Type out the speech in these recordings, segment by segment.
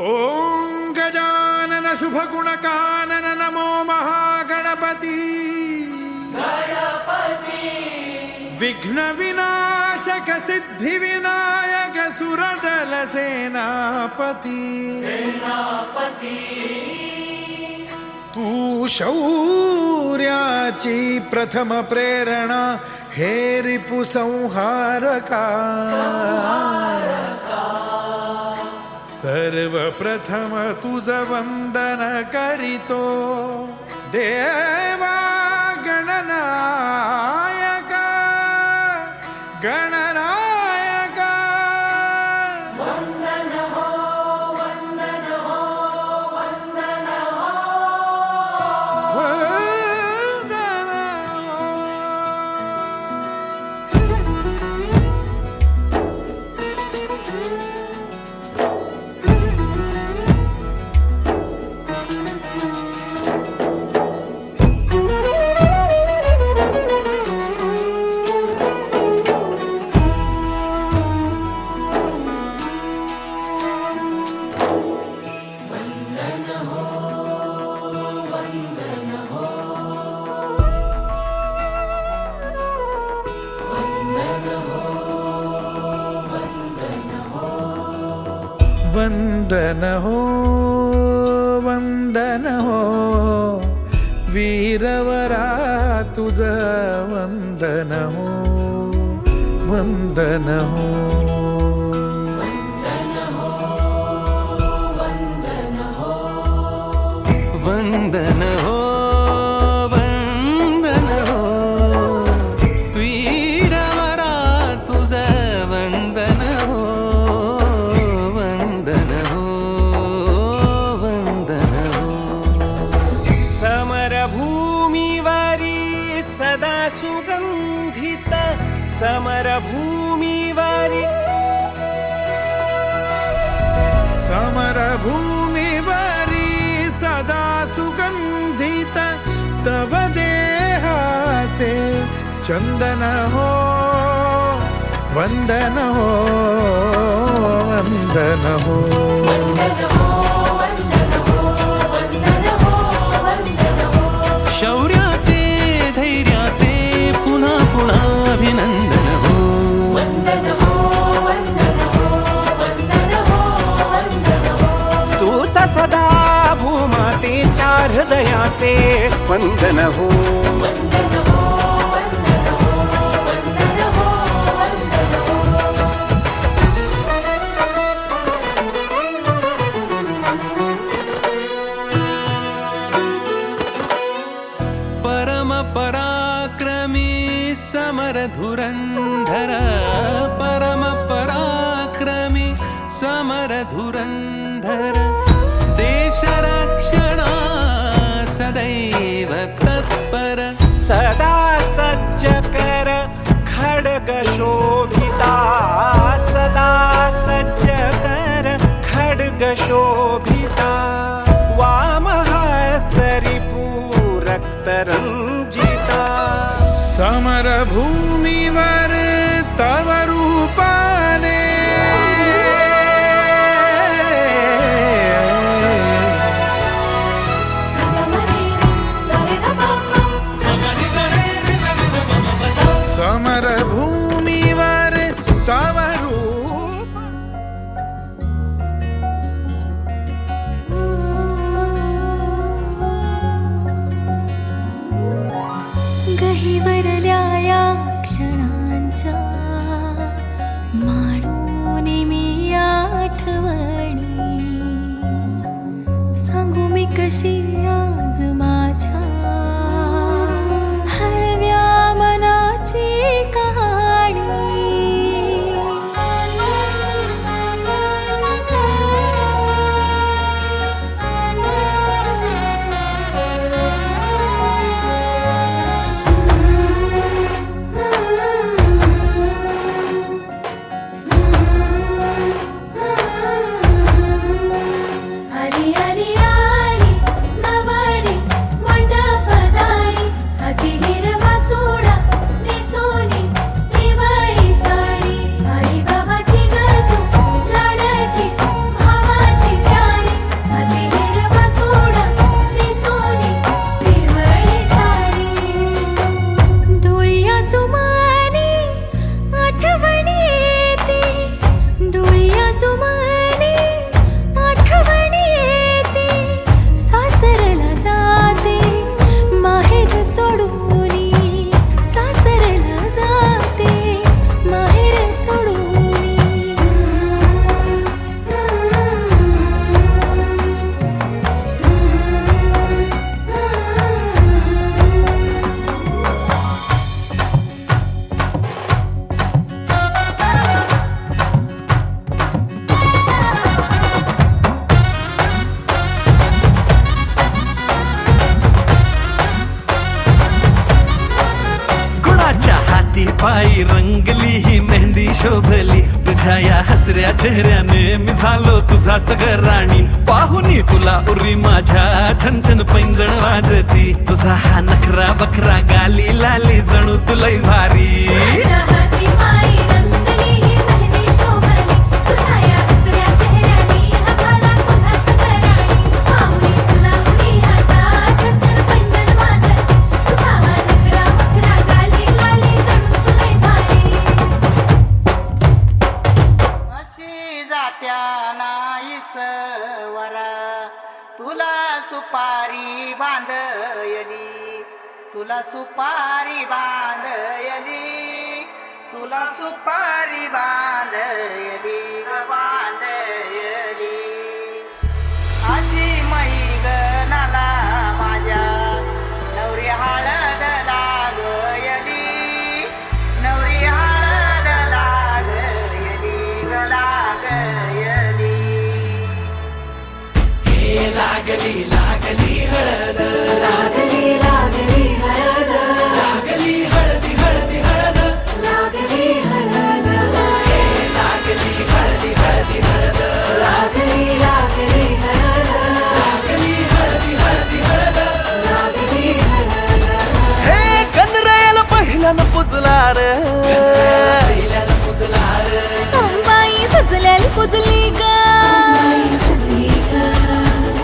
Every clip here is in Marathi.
ओम गजानन शुभगुणकानन नमो महागणपती विघ्न विनाशक सिद्धि विनायक सुरदल सेनापती तू शौर्याची प्रथम प्रेरणा हे रिपु संहारका सर्वप्रथम तुझ वंदन करीतो देवा गणनायका गणनायका वंदन हो वंदन हो वंदन हो वंदन हो। वंदन हो वंदन हो वीरवरा तुझ वंदन हो वंदन हो वंदन हो वंदन हो वीरवरा तुझ वंदन हो वंदन हो वंदन हो समरभूमीवरी सदा सुगंधित समरभूमीवरी समरभूमीवरी सदा सुगंधित तव देहाचे चंदन हो वंदन हो वंदन हो शौर्याचे धैर्याचे पुन्हा पुन्हा अभिनंदन हो तूच सदा भूमातेच्या हृदयाचे स्पंदन हो परम पराक्रमी समर धुरंधर परम पराक्रमी समर धुरंधर देश रक्षणा सदैव तत्पर सदा सज्ज कर खड्ग शोभिता सदा सज्ज कर खड्ग शोभिता वामहस्तरी रक्तरंजिता समरभूमीवर तव रूपाने समरभूमीवर मानून मी आठवणी सांगू मी कशी आज माझ्या हळव्या मनाची कहाणी. आली आली आली नवारी मंडपदारी हाती हिरवा चुडा नेसोनी दिवाळी साडी आई बाबाची गतू लाडकी भावाची प्यारी हाती हिरवा चुडा नेसोनी दिवाळी साडी. डोळी आसुमानी आठवणी येते, डोळी आसुमानी आठवणी येते. सासरला जाते माहेर सोडूनी, सासरला जाते माहेर सोडूनी. कुणाच्या हाती पायी रंगली ही मेहंदी शोभली, तुझ्या या हसऱ्या चेहऱ्याने मी झालो तुझाच घराणी. पाहुनी तुला उरी माझ्या छनछन पैंजण वाजती, तुझा हा नखरा बखरा गाली लाली जणू तुलई भारी. माझ्या हाती पायी रंगली ही मेहंदी शोभली, तुझ्या या हसऱ्या चेहऱ्यानी हा झाला तुझाच घराणी. पाहुणी तुला उरी ह्याच्या छनछन पैंजण वाजती, तुझा हा नखरा बखरा गाली लाली जणू तुलई भारी. अशी जात्या नाईस वरा तुला सुपारी बांधयली, तुला सुपारी बांधयली, तुला सुपारी बांधयली ग बांधयली. अशी मैगनाला माझ्या नवरी हळद लागयली, नवरी हळद लागयली ग लागयली. हे लागली लागली हळद, लागली लागली हळद, लागली हळदी हळदी हळद, लागली हळद, हे लागली हळदी हळदी हळद, लागली लागली हळद, लागली हळदी हळदी हळद. लागली हळद. हे कनरायाला पहिल्यानं पुजला रे, पहिल्यानं पुजला रे, अंबाई सजल्याला पुजली ग, बाई सजली ग,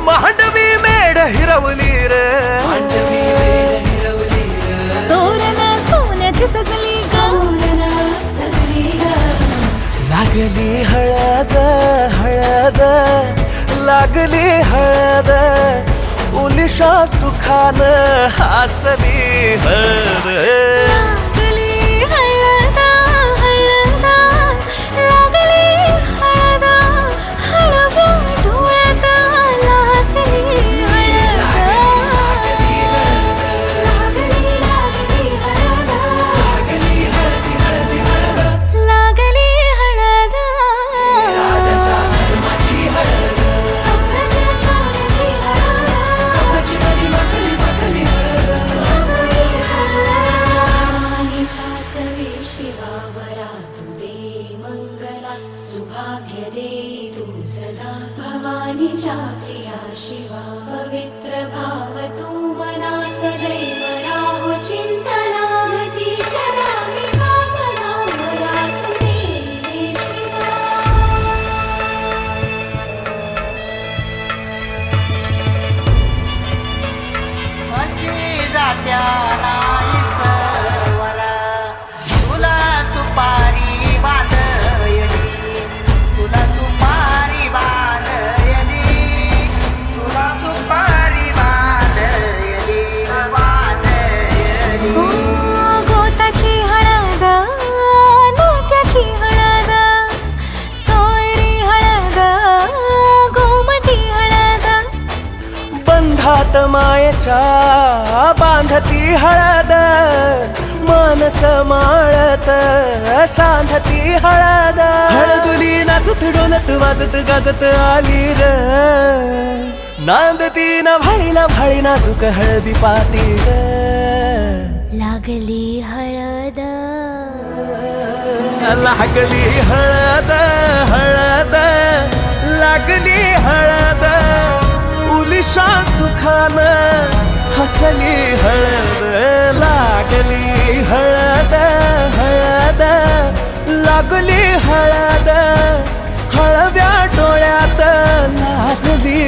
मांडवी मेढ हिरवली रे, मांडवी वेळ हिरवली रे. तोरण सोन्याची सजली ग. तोरणा सजली ग. लागली हळद हळद, लागली हळद, उलिशा सुखान हासली हळद. लागली हळद हळद, लागली हळद, हळव्या डोळ्यात लाजली हळद. लागली लागली हळद, लागली हळदी हळदी हळद, लागली हळद. राजाच्या धर्माची हळद, सोन्याची सोन्याची हळद, सोन्याची मणी मखली मखली हळद. लागली हळद. भवानीच्या सवे शिवावरा तू दे मंगला, सुभाग्य दे तू सदा. भवानीच्या प्रिया शिवा पवित्र भाव तू मना सदैव राहो चिंतना. तिच्या नामी कामना मला तू दे शिवा. अशी जात्या नाईस वरा तुला सुपारी बांधयली, तुला सुपारी बांधयली, तुला सुपारी बांधयली ग बांधयली. मायेच्या बांधती हळद मानस माळत सांधती हळद हळदुली नाचत डोलत वाजत गाजत आली र नांदती न भाळी नाजूक हळदी पाती ग लागली हळद लागली हळद हळद लागली हळद उलिशा सुखान हसली हळद लागली हळद हळद लागली हळद हळव्या डोळ्यात लाजली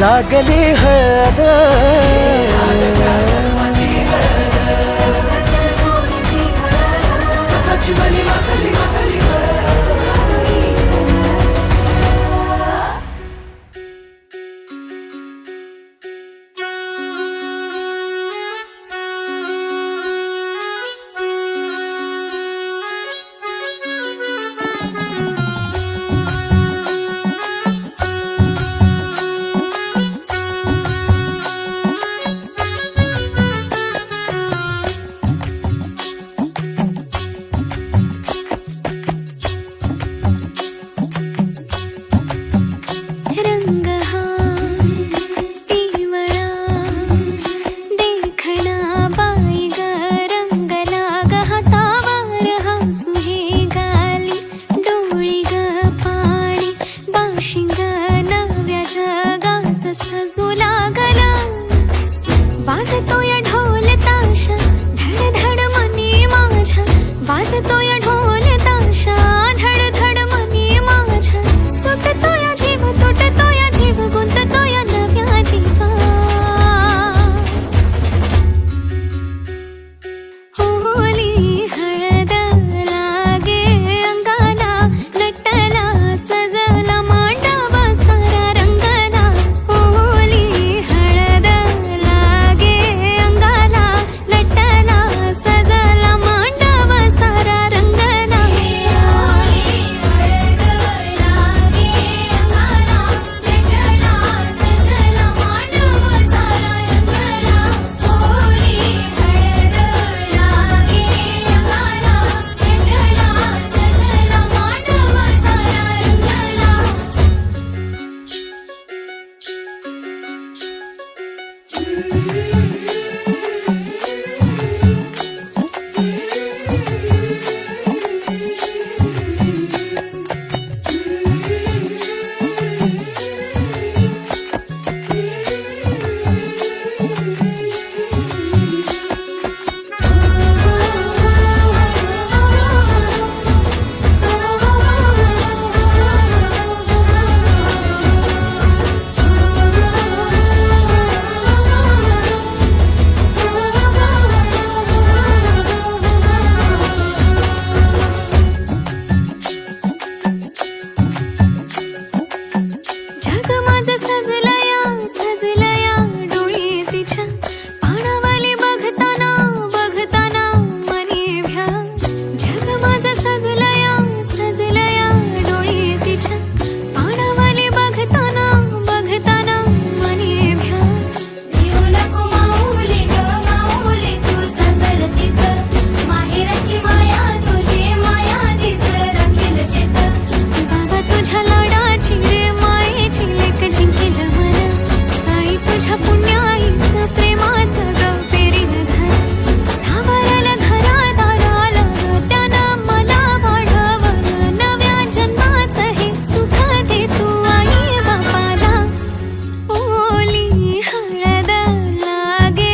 लागली हळद रंग हा पिवळा देखणा बाई ग रंगला ग हातावर हसू हे गाली डोळी ग पाणी बाशिंग नव्या जगाच सजू लागला वाजतोय ढोल ताशा धड धड मनी माझ्या वाजतोय ढोल ताशा धड धड मनी माझ्या सुटतोय जीव तुटतोय जीव गुंततोय नव्या जीवा होली हळद लागे अंगाला नटला सजला मांडव सारा रंगला होली हळद लागे अंगाला नटला सजला मांडव सारा रंगला होली हळद लागे अंगाला नटला सजला मांडव सारा रंगला होली हळद लागे अंगाला नटला सजला मांडव सारा रंगला जग माझं सजलया डोळी तिच्या पाणावाली बघताना बघताना मनी भ्या जग माझं सजलया डोळी तिच्या पाणावाली बघताना बघताना मनी भ्या येऊ नको माऊली ग माऊली तू ससरतीच माहेराची माया तुझी माया तीच राखील शेत बाबा तुझ्या लाडाची रे मायेची लेक जिंकेल मन आई तुझ्या पुण्याईचं प्रेमाचं ग पेरीन धन सावरलं घरादाराला त्यानं मला वाढवलं नव्या जन्माचं हे सुख दे तू आई बापाला ओली हळद लागे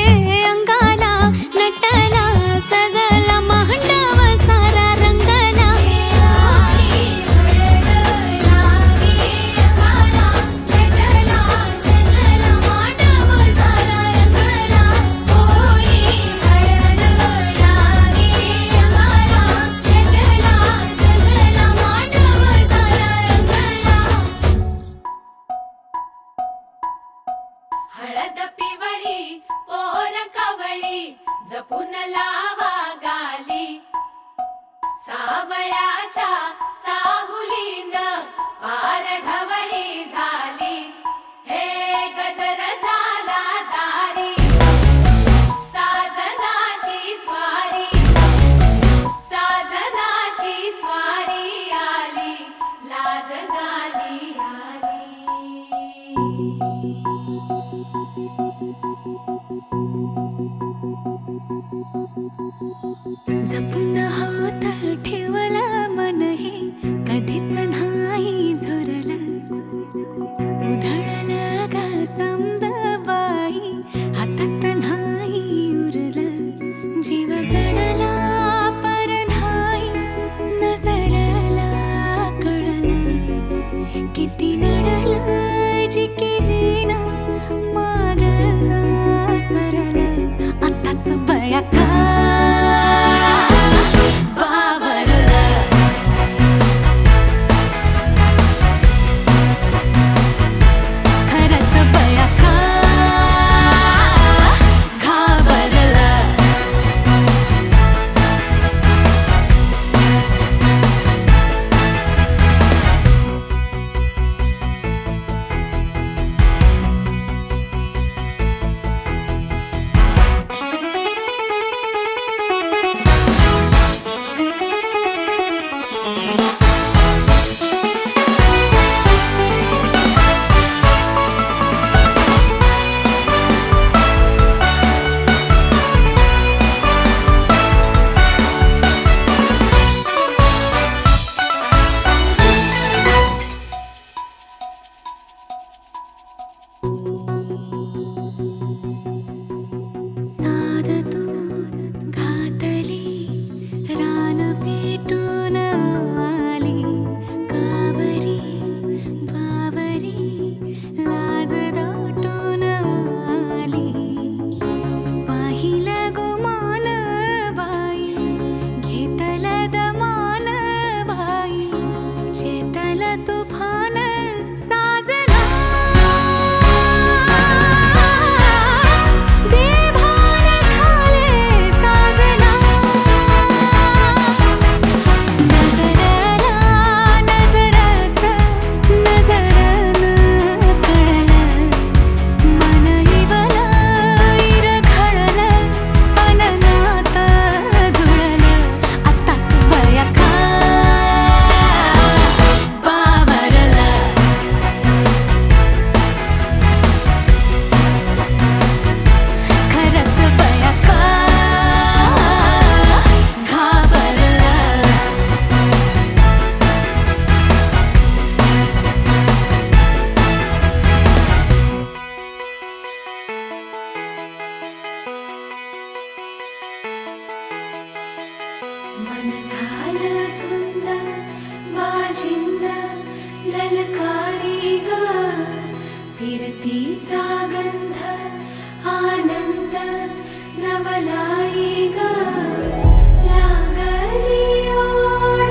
अंगाला नटला सजला मांडव सारा रंगला होली हळद लागे अंगाला नटला सजला मांडव सारा रंगला होली हळद लागे अंगाला नटला सजला मांडव सारा रंगला हळद पिवळी पोर कवळी जपून लावा गाली सावळ्याच्या चाहुलीन पार ढवळी झाली, हे गजर झाला दारी, साजनाची स्वारी, साजनाची स्वारी आली, लाज गाली आली. जपून होत ठेवलं मन हे कधीच नाही झुरलं, उधळलं ग समद बाई हातात नाही उरलं, जीव जडला पर नाही नजरला कळलं, किती नडलं जिकिरीन मागना सरलं, आताच बया का मन झालं धुंद बाजिंद ललकारी ग, फिरतीचा गंध आनंद नवलाई ग, लागली ओढ,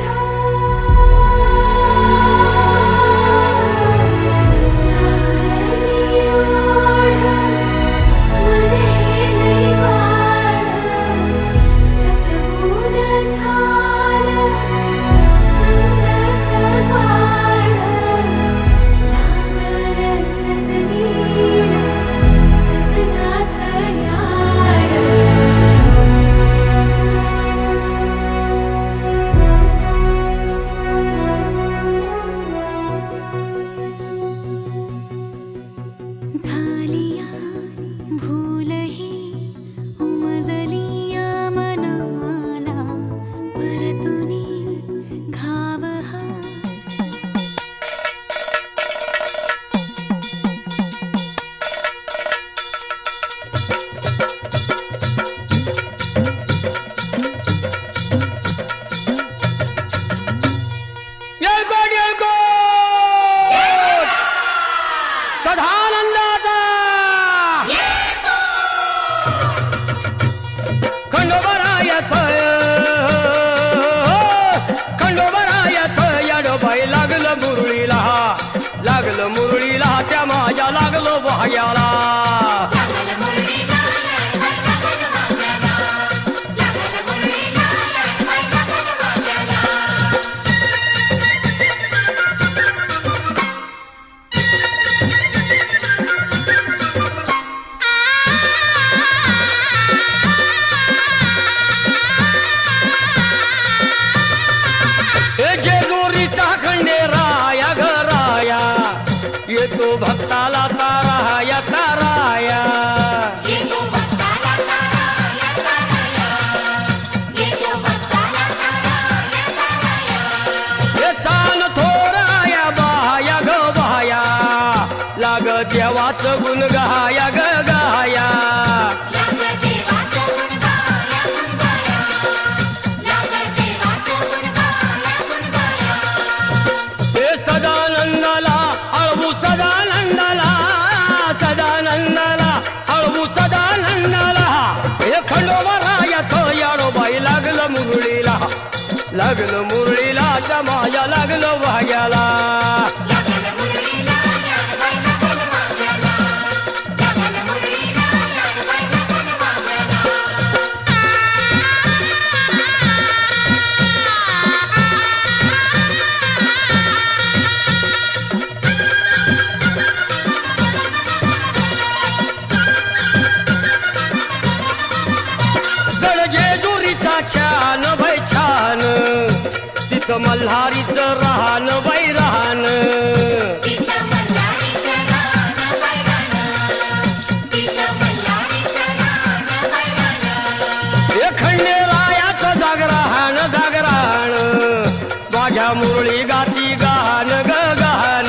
लागली ओढ, मन हे वाढ, सतबूड झालं समदच बाळ, लागलं सजनीला सजनाचं याड. झालिया भूलही उमजलिया मनाला, परतुनी घाव हा येळकोट येळकोट सदानंदाचा खंडोबरायाचं याडोबाई लागलं मुरळीला त्या माझ्या लागलो भाग्याला. लागलं मुरळीला त्या माझ्या लागलं भाग्याला गडजेजुरीचा छान भय छान तिथं मल्हारीचं राहण बाई राहण खंडेरायाचं जागराहण जागराहण माझ्या मुरळी गाती गहाण ग गहाण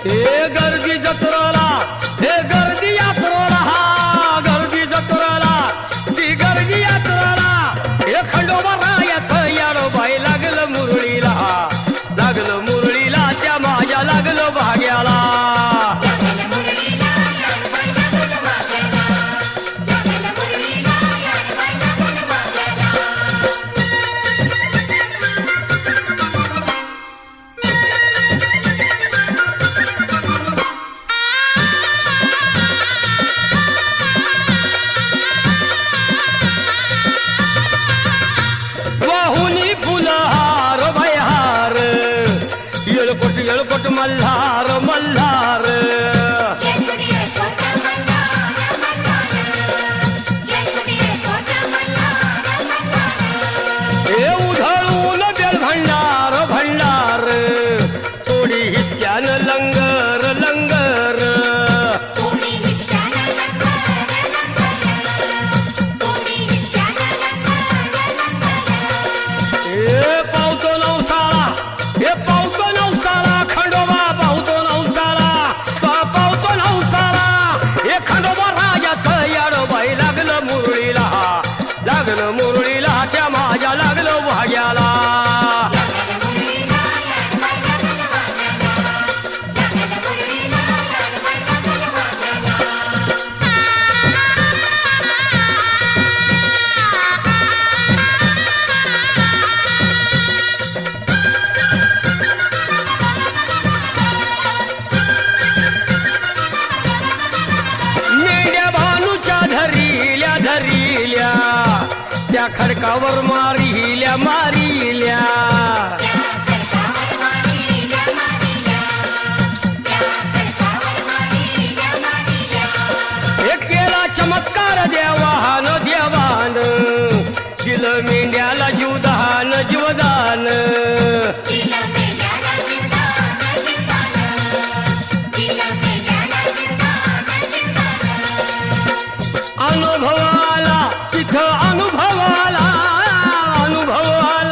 हे गर्दी जत्रेला हे गर्दी यात्रेला हा गर्दी जत्रेला ती गर्दी यात्रेला हे खंडोबा रायाचं यारो बाई लागलं मुरळीला लागलं मुरळीला त्या माझ्या लागलं भाग्याला वाहुनी फुलहार भयहार येळकोट येळकोट मल्हार मल्हार हे उधळून बेल भंडार भंडार थोडी हिसक्यानं लंगर लंगर हे पावतो नवसाला हे पावतो नवसाला खंडोबा पावतो नवसाला पावतो नवसाला हे खंडोबा राजाचं याडो बाई लागलं मुरळीला लागलं मुरळीला त्या माझ्या लागलं भाग्याला मेंढ्या भानूच्या धरिल्या धरिल्या त्या खडकावर मारिल्या मारिल्या हे केला चमत्कार देवान देवान दिलं मेंढ्याला जीवदान जीवदान अनुभवाला तिथं अनुभवाला अनुभवाला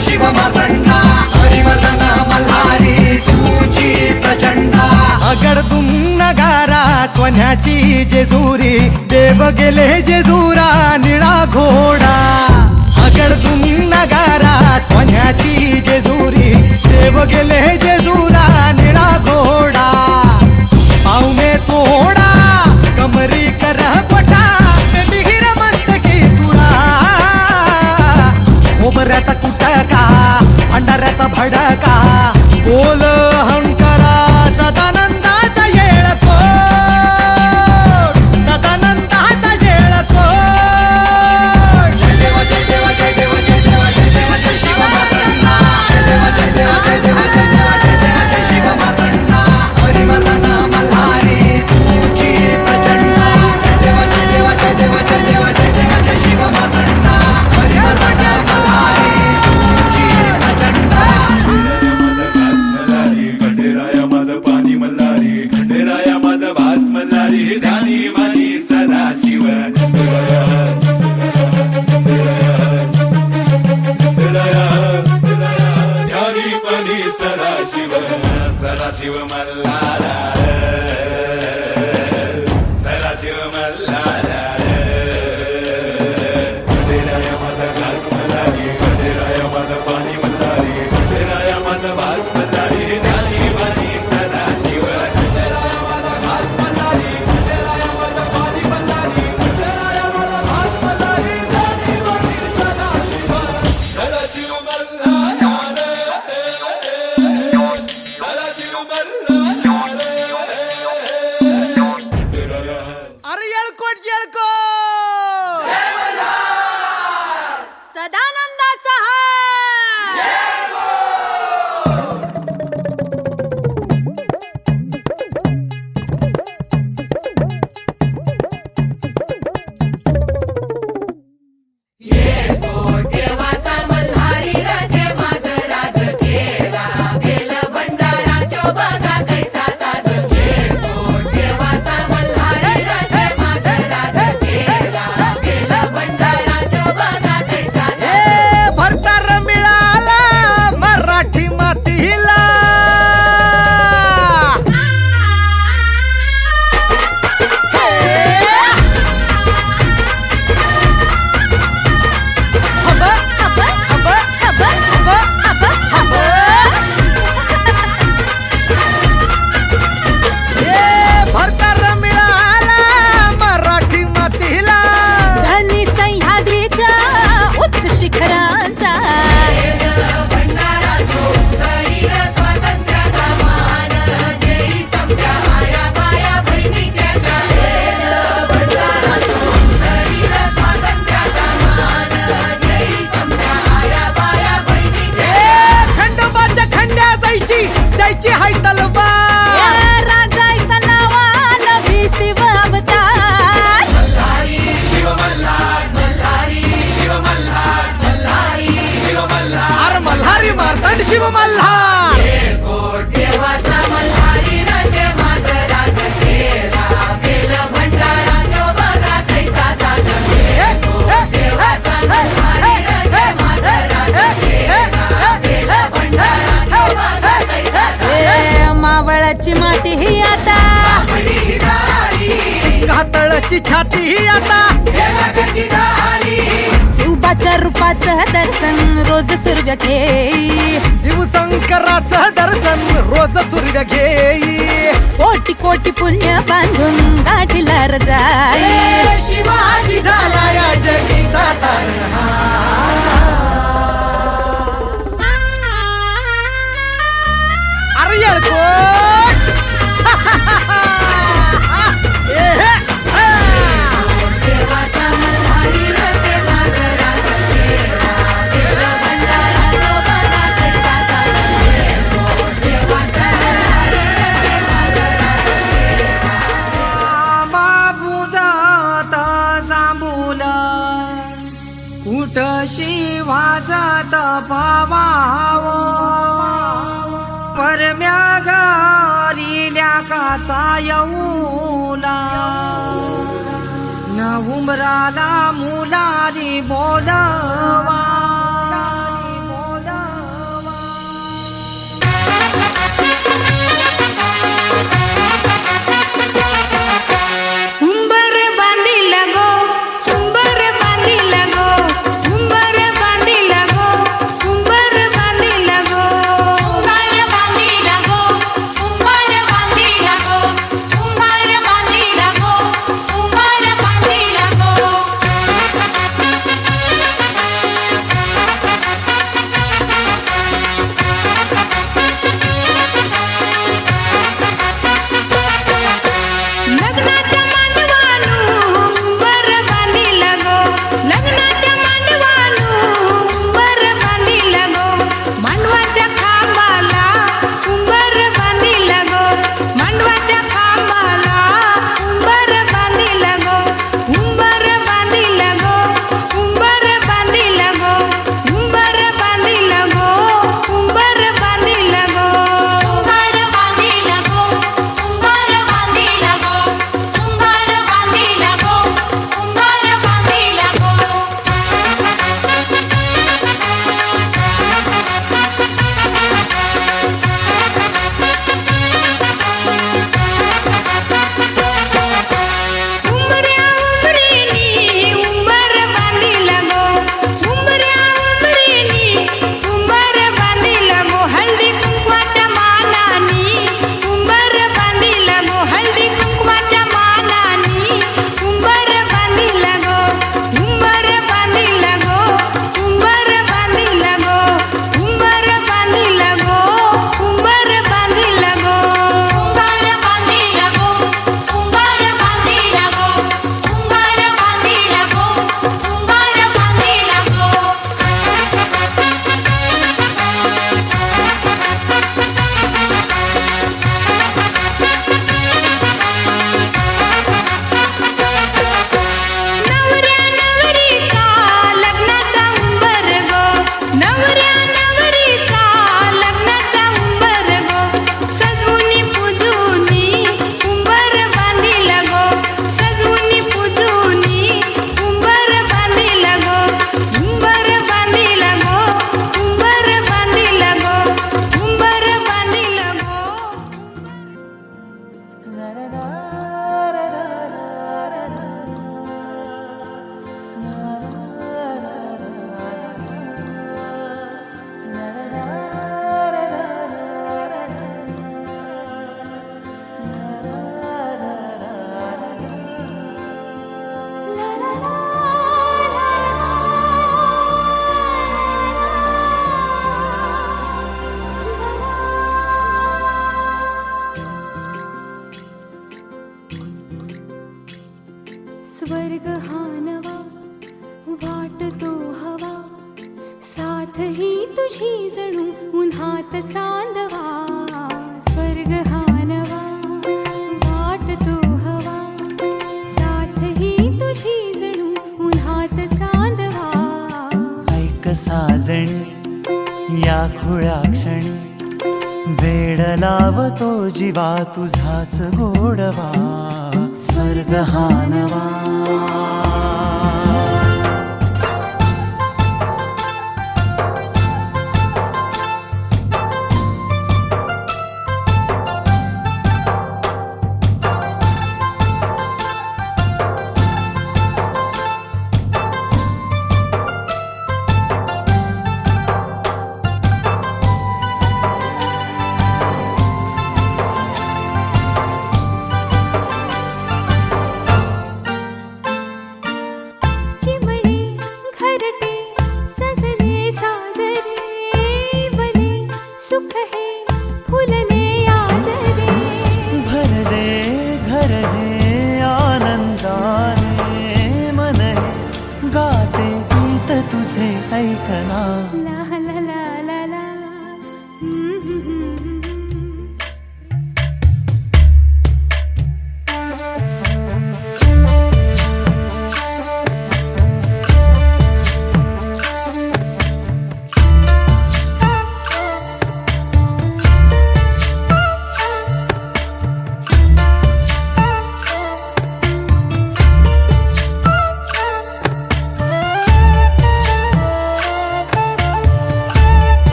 शिव मातंडा हरिवर्धन मल्हारी तुझी प्रचंडा अगडदुम नगारा सोन्याची जेजुरी देव गेले जेजुरा निळा घोडा अगडदुम नगारा सोन्याची जेजुरी देव गेले जेजुरा निळा घोडा पावने तोडा कमरी कर पटा बिहिर मस्तकी तुरा खोबऱ्याचा कुटका अंडाऱ्याचा भडका बोल हंकरा सदानंदाचा येळको सदानंदाचा येळको जय देव जय देव जय देव जय देव जय देव जय शिव मातंडा जय देव जय देव जय देव जय देव जय देव जय शिव मातंडा हरिवर्धन मल्हारी तुझी प्रचंडा जय देव जय देव जय देव जय देव जय देव जय शिव मातंडा हरिवर्धन मल्हारी तुझी प्रचंडा खंडेराया माझं पाणी मल्हारी खंडेराया माझं भास मल्हारी ध्यानी मानी सदा शिव ध्यानी मानी सदा शिव मल्हारा सदा शिव मल्हारा खंडेराया माझं भास मल्हारी खंडेराया माझं पाणी मल्हारी खंडेराया माझं भास मल्हारी ध्यानी मानी सदा शिव खंडेराया माझं भास मल्हारी खंडेराया माझं पाणी मल्हारी खंडेराया माझं भास मल्हारी ध्यानी मानी सदा शिव मल्हारा सदा शिव मल्हारा अरे येळकोट येळको सदानंदाचा हार देवाचा मल्हारी रथे माझं राज केला बेल भंडारा त्यो बघा कैसा साज देवाचा मल्हारी रथे माझं राज केला बेल भंडारा त्यो बघा कैसा साज भरतार मिळाला मराठी मातीला भरतार मिळाला मराठी मातीला धनी सह्याद्रीच्या उच्च शिखरांचा भंडारा तो उधळील स्वातंत्र्याचा मान देई समजा आया बाया बहिणी त्याच्या भंडारा तो उधळील स्वातंत्र्याचा मान देई समजा आया बाया बहिणी खंडोबाच्या खंड्या जायची हाय तलवार राजायचा लावाल शिव अवतार शिव मल्हार मल्हारी शिव मल्हार मल्हारी शिव मल्हार अरे मल्हारी मार्तंड शिव मल्हार देवाचा मल्हारी रथे माझं राज केला बेल भंडारा तो बघा कैसा साज देवाचा मल्हारी रथे माझं राज केला बेल भंडारा तो बघा कैसा साज मावळाची माती ही आता आपणी झाली कातळची छाती ही आता याला गती झाली शिवबाच्या रूपाचं दर्शन रोज सूर्य घेई शिवशंकराचं दर्शन रोज सूर्य घेई कोटी कोटी पुण्य बांधून गाठीला जाई शिवाजी झाला या जगीचा अरे येळकोट देवाचा मल्हारी रथे माझं राज केला बेल भंडारा तो बघा कैसा साज देवाचा मल्हारी रथे माझं राज केला बाबू जात जांभूला कुठ शिवाजात भावाव परम्या घरी ल्याकाचा येऊला न उमराला मुलारी बोलवा खुळ्या क्षणी वेड लावतो जीवा तुझाच गोडवा स्वर्ग हा नवा चिमणे घरटे सजले साजरे बने सुख हे फुलले आजरे भरले घर हे आनंदाने मन हे गाते गीत तुझे ऐकना ला ला ला ला ला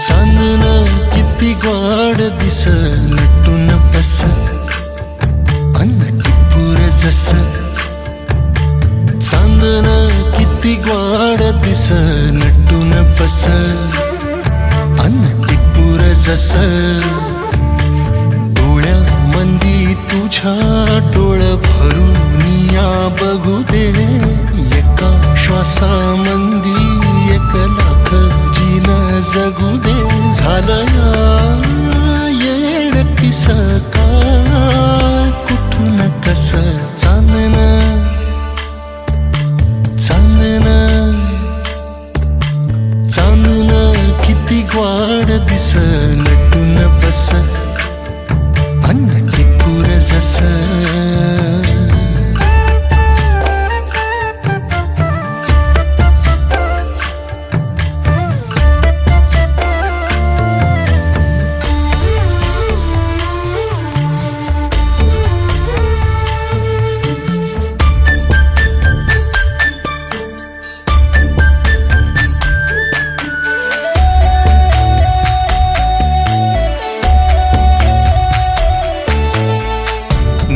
चांदन किती गोड दिस नटून बस अन्न टिपूर जस चांदन किती गोड दिस नटून बस अन्न टिपूर जस डोळ्या मंदी तुझ्या डोळ भरून या बघू दे एका श्वासा मंदी 1 लाख जीन जगू दे झालं येड पिस काय कुठून कस चांदन चांदन चांदन किती ग्वाड दिस नटून बस अन्न टिपूर जस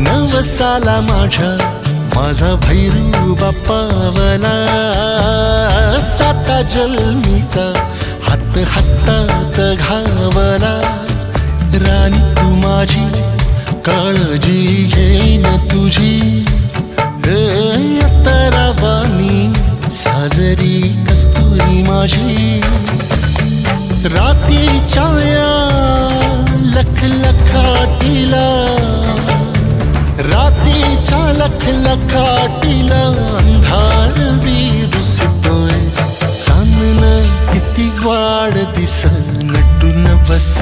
नवसाला माझा भैरू बाप्पावला साता जन्मीचा हात हातात घावला राणी तू माझी काळजी घेईन तुझी अतरावानी साजरी कस्तुरी माझी रात्रीच्या लख लखाटीला रात्रीच्या लख लखाटीला अंधार विरुसतोय चांदन किती वाढ दिस नटून बस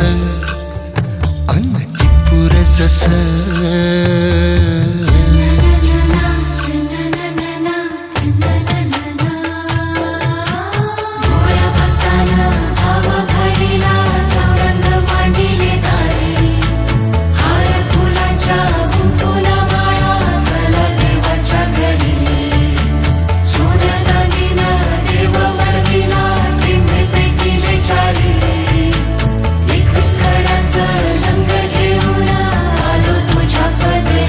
अन्न टिपूर जस तुझ्या पदरी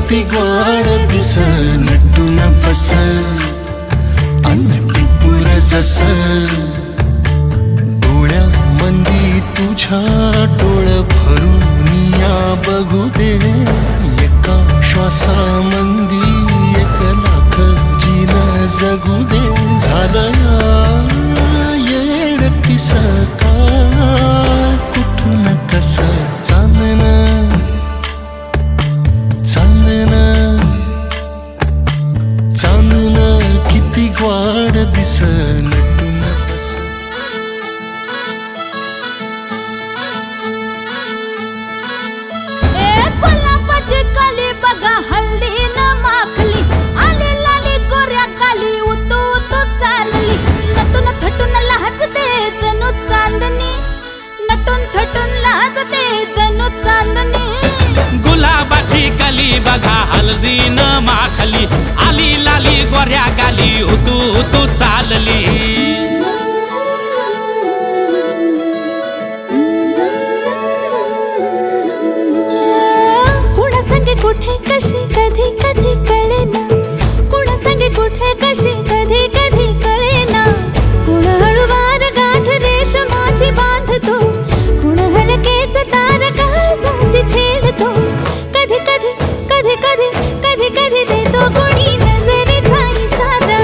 किती ग्वाड दिस नटून बस अन टिपूर जस डोळ्यामंदी तुझ्या डोळ भरून या बघू दे एका श्वासामंदी 1 लाख जीन जगू दे झालं येड किस का कुठून कस चांदन चांदन चांदन किती ग्वाड दिस नटून बस गुलाबाची कली बघा हल्दी न माखली आली लाली गोऱ्या गाली उतू उतू चालली नटून थटून लाजते जणू चांदणी नटून थटून लाजते जणू चांदणी गुलाबाची कली बघा हल्दी न माखली आली लाली गोऱ्या गाली उतू उतू चालली कुणा संगे कुठे कशी कधी कधी कळेना कुणा संगे कुठे कशी कधी कधी कळेना कुण हळूवार गाठ रेशमाची बांधतो कुण हलकेच तार काळजाची छेडतो कधी कधी कधी कधी कधी कधी देतो कुणी नजरेचा इशारा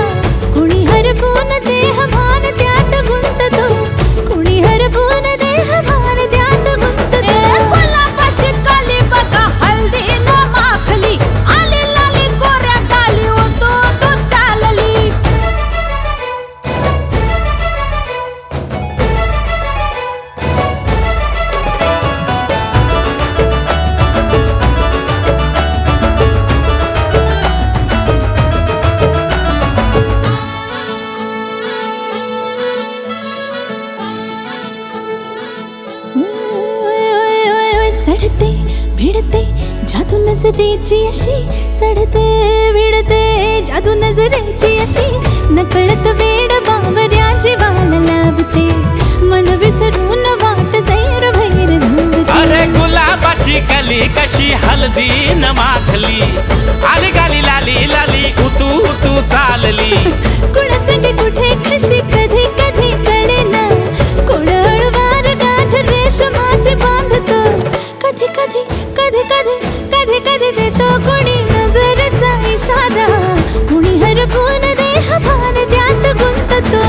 कुणी हरपून देह भान त्यात गुंततो कुणी हरपून देह भान त्यात गुंततो गुलाबाची कली बघा हल्दी न माखली आली लाली गोऱ्या गाली उतू उतू चालली चढते भिडते जादू नजरेची अशी चढते भिडते जादू नजरेची अशी नकळत वेड बावऱ्याची वाण लावते मन विसरून वाट सैर भैर धावते अरे गुलाबाची कली कशी हल्दी न माखली आली गाली लाली लाली उतू उतू चालली कुणा संगे कुठे कशी कधी कधी कळेना कुण हळूवार गाठ रेशमाची बांधतो कधी कधी कधी कधी कधी कधी देतो कुणी नजरेचा इशारा कुणी हरपून देह भान त्यात गुंततो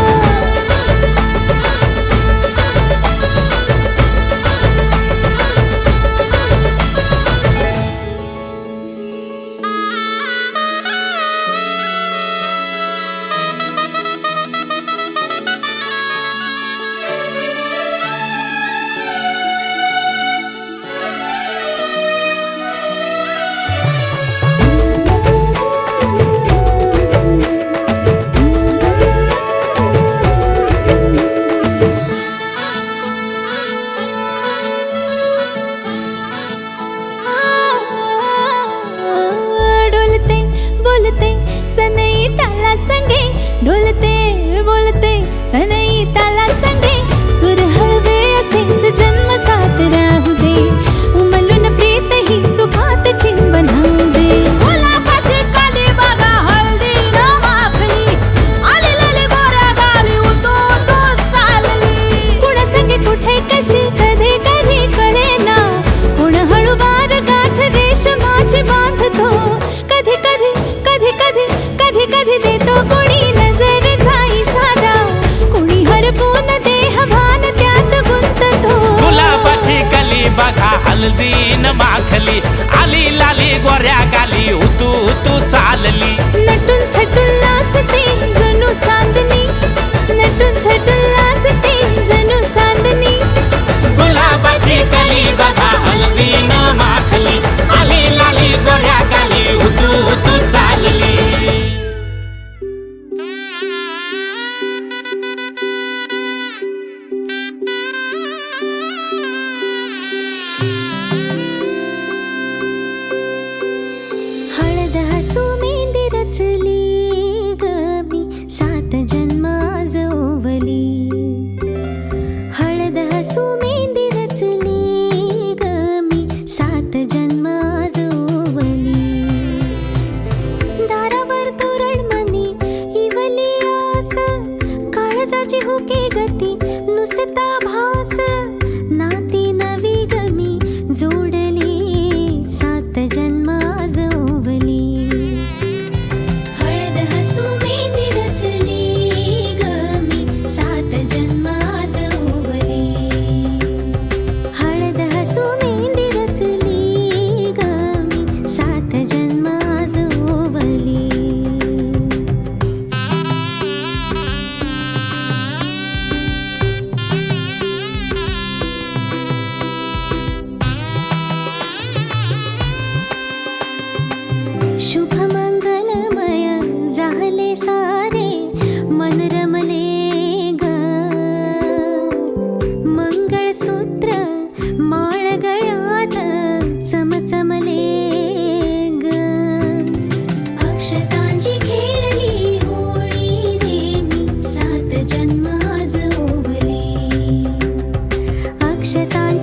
डोलते बोलते सनई ताला संगे डोलते बोलते सनई ताला संगे सुर हळवे असेच जन्म साथ राहू दे उमलून प्रीत ही सुखात चिंबन होऊ दे गुलाबाची कली बघा हल्दी न माखली आली लाली गोऱ्या गाली उतू उतू चालली कुणा संगे कुठे कशी कधी कधी कळेना कुण हळूवार गाठ रेशमाची बांधतो कधी कधी कधी कधी कधी कधी देतो कुणी नजरेचा इशारा कुणी हरपून देह भान त्यात गुंततो गुलाबाची कली बघा हल्दी न माखली आली लाली गोऱ्या गाली उतू उतू चालली नटून थटून लाजते जणू चांदणी नटून थटून लाजते जणू चांदणी गुलाबाची कली बघा हल्दी न माखली आली लाली गोऱ्या गाली उतू उतू चालली हळद हसू मेंढीर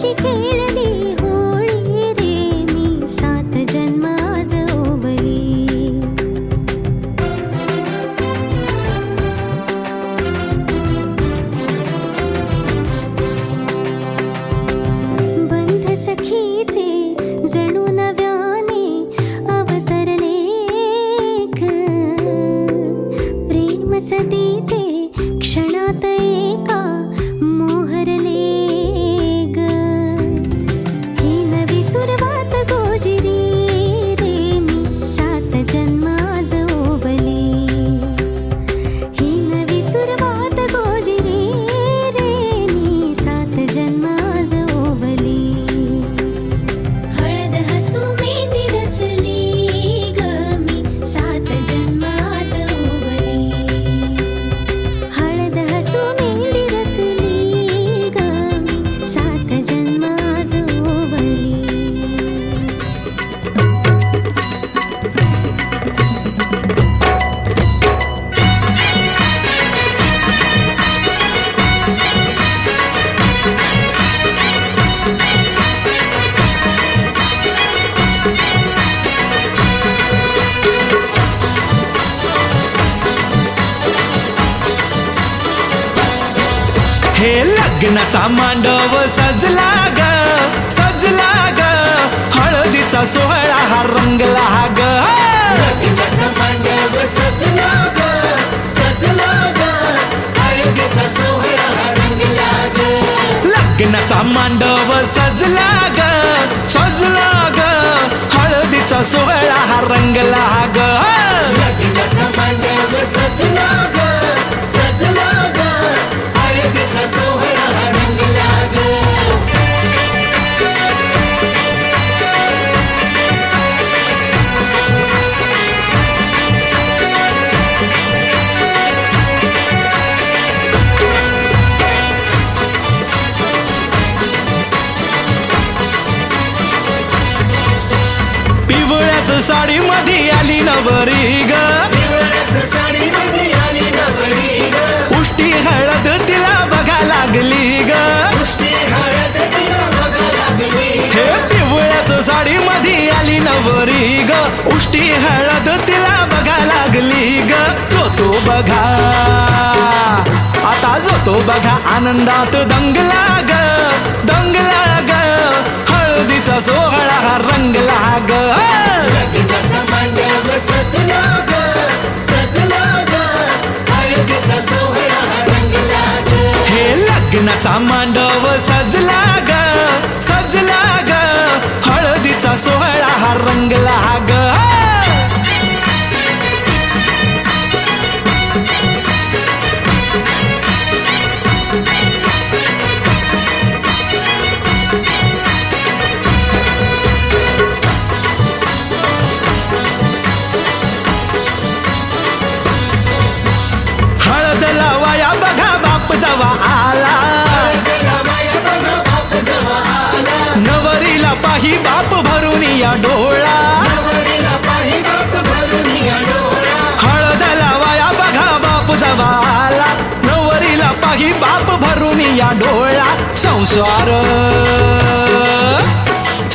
तुझी खेळली होळी रे मी 7 जन्म आज ओवली बंध सखीचे जणू नव्याने अवतरले ग प्रेम सतीचे क्षणात एका मोहरले ग ही नवी सुरवात गोजिरी रे मी 7 जन्म आज ओवली ही नवी सुरवात गोजिरी रे मी 7 जन्म आज ओवली हळद हसू मेहंदी रचली ग मी 7 जन्म आज ओवली हळद हसू मेहंदी रचली ग मी 7 जन्म आज ओवली हे लग्नाचा मांडव सजला ग हळदीचा सोहळा हा रंगला ग लग्नाचा मांडव सजला ग हळदीचा सोहळा रंगला ग लग्नाचा मांडव सजला ग हळदीचा सोहळा हा रंगला ग लग्नाचा मांडव सजला ग हळदीचा सोहळा रंगला ग पिवळ्याच साडी मध्ये आली नवरी ग साडीमध्ये आली नवरी ग उष्टी हळद तिला बघा लागली ग पुष्टी हळद तिला बघा लागली हे पिवळ्याच साडी मध्ये आली नवरी ग उष्टी हळद तिला बघा लागली ग जो बघा आता जो बघा आनंदात दंगला ग हळदीचा सोहळा हा रंगला ग लग्नाचा मांडव सजला ग हळदीचा सोहळा रंगला ग हे लग्नाचा मांडव सजला ग हळदीचा सोहळा हा रंगला ग हळद लावाया बघा बाप जवा आला नवरीला पाही बाप भरून या डोळा हळद लावाया बघा बाप जवा आला नवरीला पाही बाप भरून या डोळा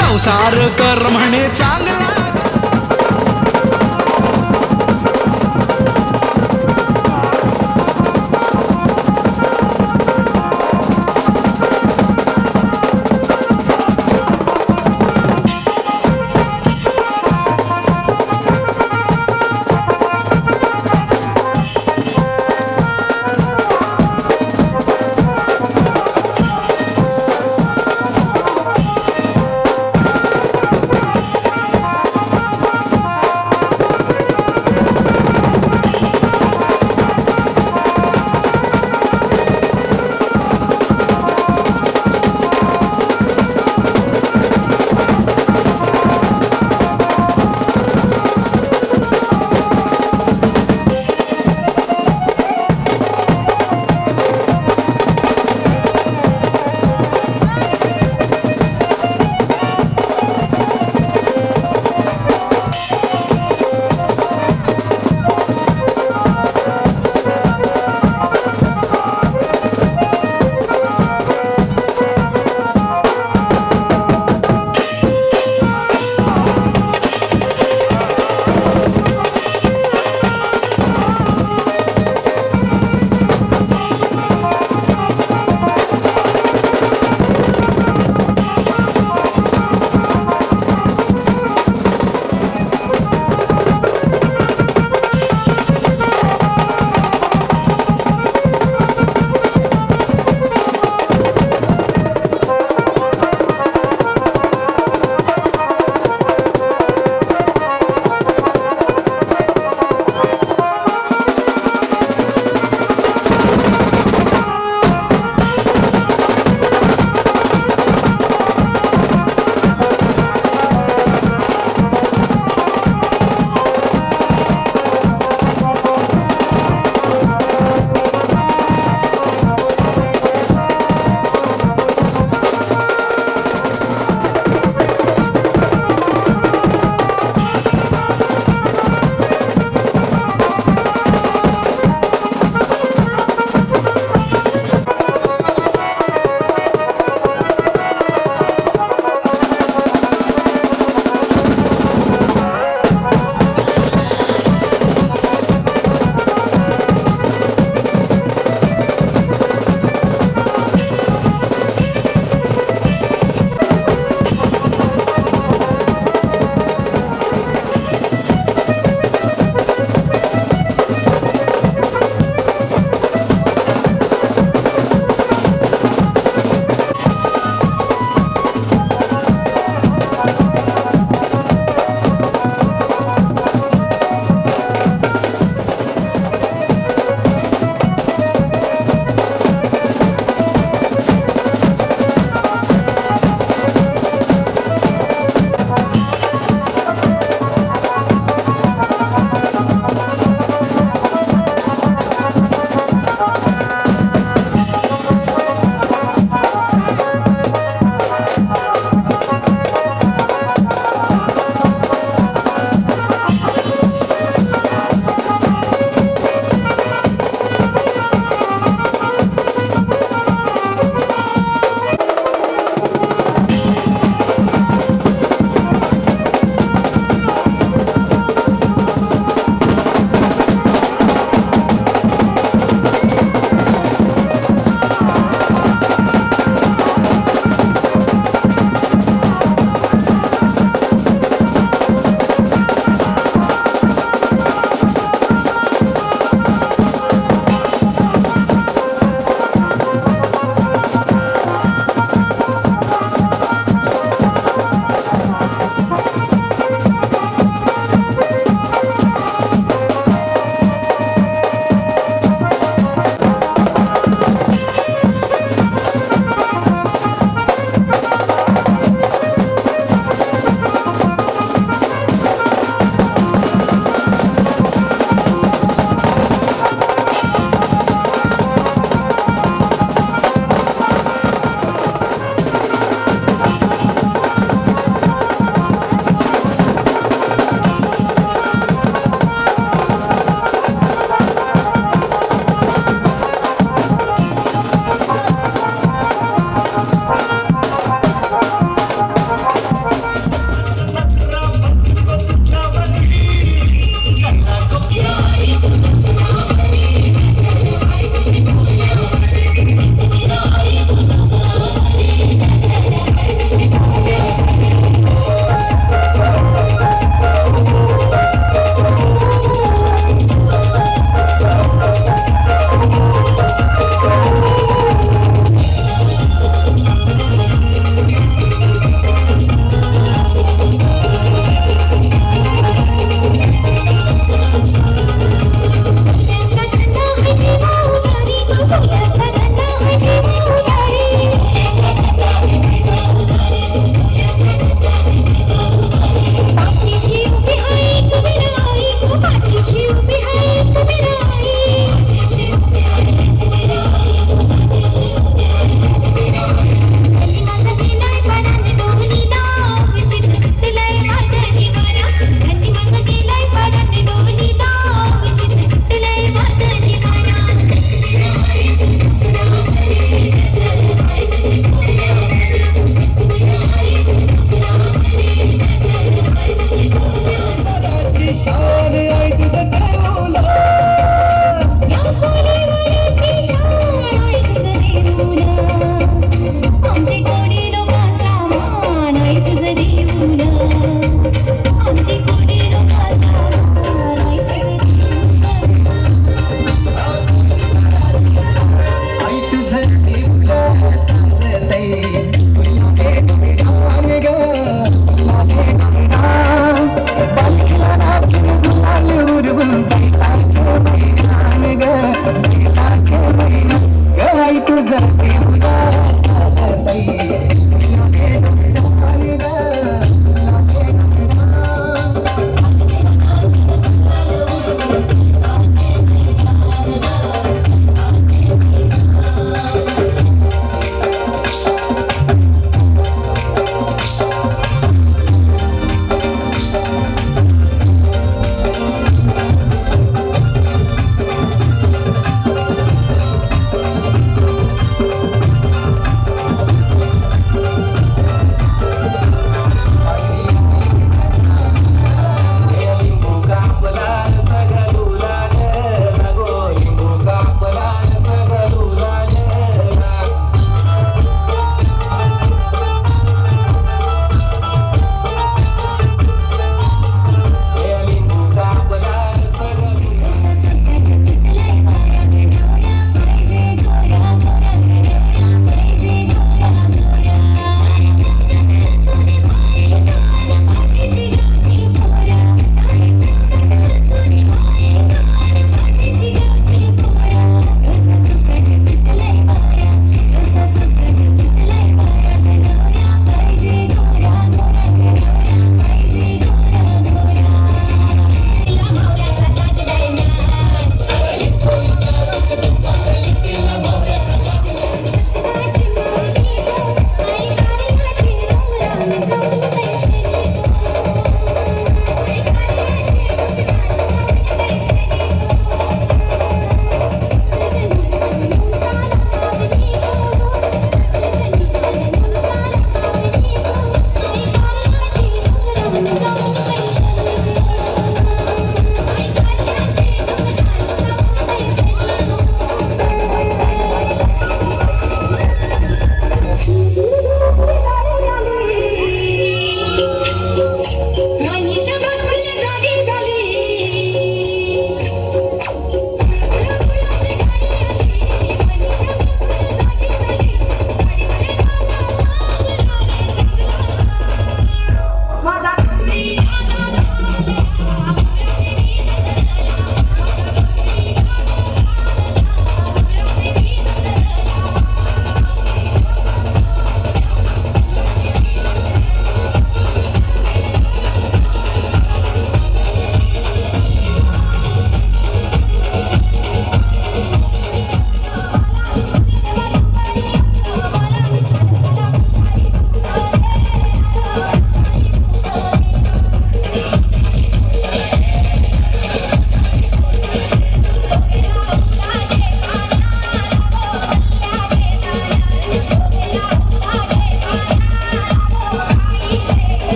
संसार कर म्हणे चांगला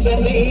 समी